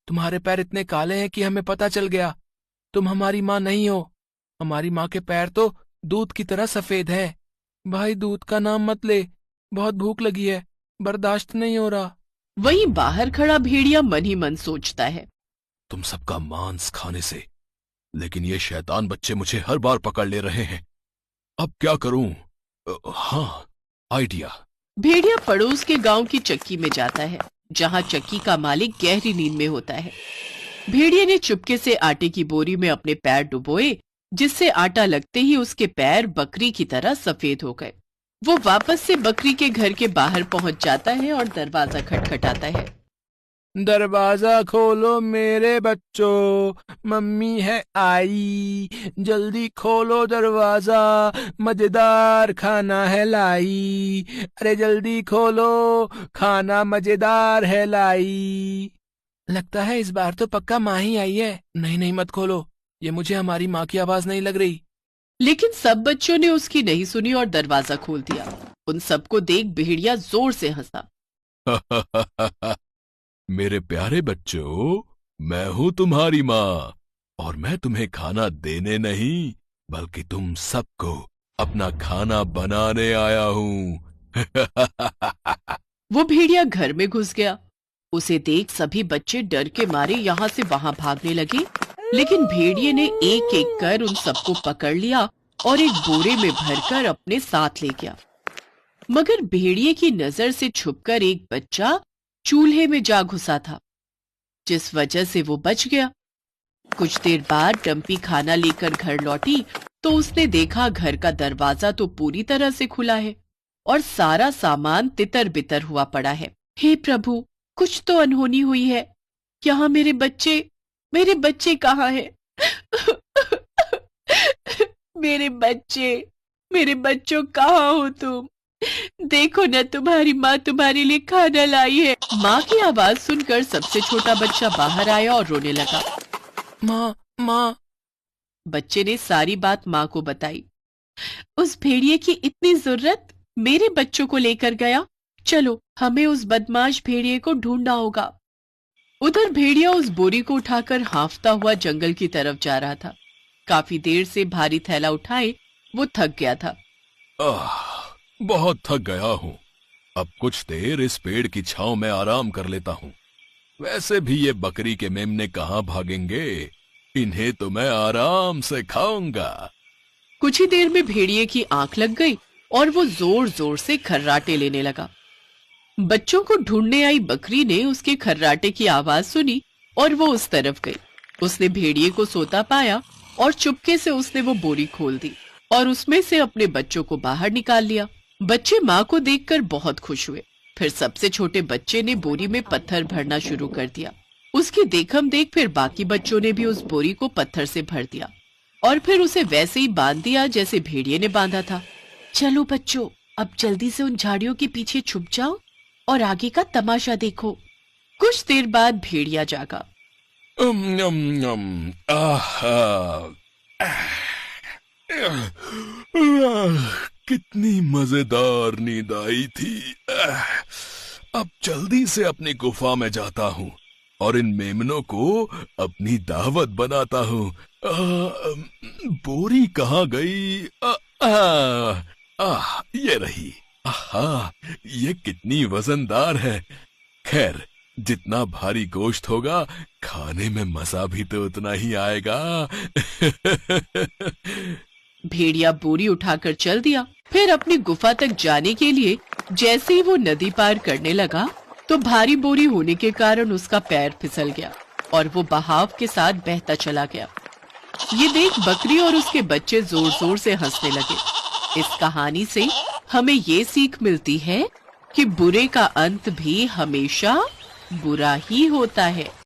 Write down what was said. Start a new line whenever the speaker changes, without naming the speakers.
तुम्हारे पैर इतने काले हैं कि हमें पता चल गया तुम हमारी माँ नहीं हो। हमारी माँ के पैर तो दूध की तरह सफेद है। भाई दूध का नाम मत ले, बहुत भूख लगी है, बर्दाश्त नहीं हो रहा।
वहीं बाहर खड़ा भेड़िया मन ही मन सोचता है,
तुम सबका मांस खाने से, लेकिन ये शैतान बच्चे मुझे हर बार पकड़ ले रहे हैं। अब क्या करूं? हाँ, आइडिया।
भेड़िया पड़ोस के गांव की चक्की में जाता है, जहां चक्की का मालिक गहरी नींद में होता है। भेड़िए ने चुपके से आटे की बोरी में अपने पैर डुबोए, जिससे आटा लगते ही उसके पैर बकरी की तरह सफेद हो गए। वो वापस से बकरी के घर के बाहर पहुंच जाता है और दरवाजा खटखटाता है।
दरवाजा खोलो मेरे बच्चों, मम्मी है आई। जल्दी खोलो दरवाजा, मजेदार खाना है लाई। अरे जल्दी खोलो, खाना मजेदार है लाई। लगता है इस बार तो पक्का माँ ही आई है। नहीं नहीं मत खोलो, ये मुझे हमारी माँ की आवाज नहीं लग रही।
लेकिन सब बच्चों ने उसकी नहीं सुनी और दरवाजा खोल दिया। उन सबको देख भेड़िया जोर से हंसा।
मेरे प्यारे बच्चों, मैं हूं तुम्हारी माँ, और मैं तुम्हें खाना देने नहीं, बल्कि तुम सबको अपना खाना बनाने आया हूं।
वो भेड़िया घर में घुस गया। उसे देख सभी बच्चे डर के मारे यहाँ से वहां भागने लगे, लेकिन भेड़िए ने एक एक कर उन सबको पकड़ लिया और एक बोरे में भरकर अपने साथ ले गया। मगर भेड़िए की नजर से छुपकर एक बच्चा चूल्हे में जा घुसा था, जिस वजह से वो बच गया। कुछ देर बाद डंपी खाना लेकर घर लौटी तो उसने देखा घर का दरवाजा तो पूरी तरह से खुला है और सारा सामान तितर बितर हुआ पड़ा है। हे प्रभु, कुछ तो अनहोनी हुई है। यहाँ मेरे बच्चे कहाँ हैं? मेरे बच्चों कहाँ हो तुम? देखो न, तुम्हारी माँ तुम्हारे लिए खाना लाई है। माँ की आवाज सुनकर सबसे छोटा बच्चा बाहर आया और रोने लगा।
माँ माँ।
बच्चे ने सारी बात माँ को बताई। उस भेड़िए की इतनी जरूरत मेरे बच्चों को लेकर गया। चलो, हमें उस बदमाश भेड़िए को ढूंढना होगा। उधर भेड़िया उस बोरी को उठाकर हाँफता हुआ जंगल की तरफ जा रहा था। काफी देर से भारी थैला उठाए वो थक गया था।
बहुत थक गया हूँ। अब कुछ देर इस पेड़ की छांव में आराम कर लेता हूँ। वैसे भी ये बकरी के मेमने कहाँ भागेंगे, इन्हें तो मैं आराम से खाऊंगा।
कुछ ही देर में भेड़िए की आंख लग गई और वो जोर जोर से खर्राटे लेने लगा। बच्चों को ढूंढने आई बकरी ने उसके खर्राटे की आवाज सुनी और वो उस तरफ गई। उसने भेड़िए को सोता पाया और चुपके से उसने वो बोरी खोल दी और उसमें से अपने बच्चों को बाहर निकाल लिया। बच्चे माँ को देखकर बहुत खुश हुए। फिर सबसे छोटे बच्चे ने बोरी में पत्थर भरना शुरू कर दिया। उसकी देखम देख फिर बाकी बच्चों ने भी उस बोरी को पत्थर से भर दिया और फिर उसे वैसे ही बांध दिया जैसे भेड़िए ने बांधा था। चलो बच्चों, अब जल्दी से उन झाड़ियों के पीछे छुप जाओ और आगे का तमाशा देखो। कुछ देर बाद भेड़िया जागा।
कितनी मजेदार नींद आई थी। अब जल्दी से अपनी गुफा में जाता हूँ और इन मेमनों को अपनी दावत बनाता हूँ। बोरी कहाँ गई? ये रही। ये कितनी वजनदार है। खैर, जितना भारी गोश्त होगा, खाने में मजा भी तो उतना ही आएगा।
भेड़िया बोरी उठाकर चल दिया। फिर अपनी गुफा तक जाने के लिए जैसे ही वो नदी पार करने लगा तो भारी बोरी होने के कारण उसका पैर फिसल गया और वो बहाव के साथ बहता चला गया। ये देख बकरी और उसके बच्चे जोर जोर से हंसने लगे। इस कहानी से हमें ये सीख मिलती है कि बुरे का अंत भी हमेशा बुरा ही होता है।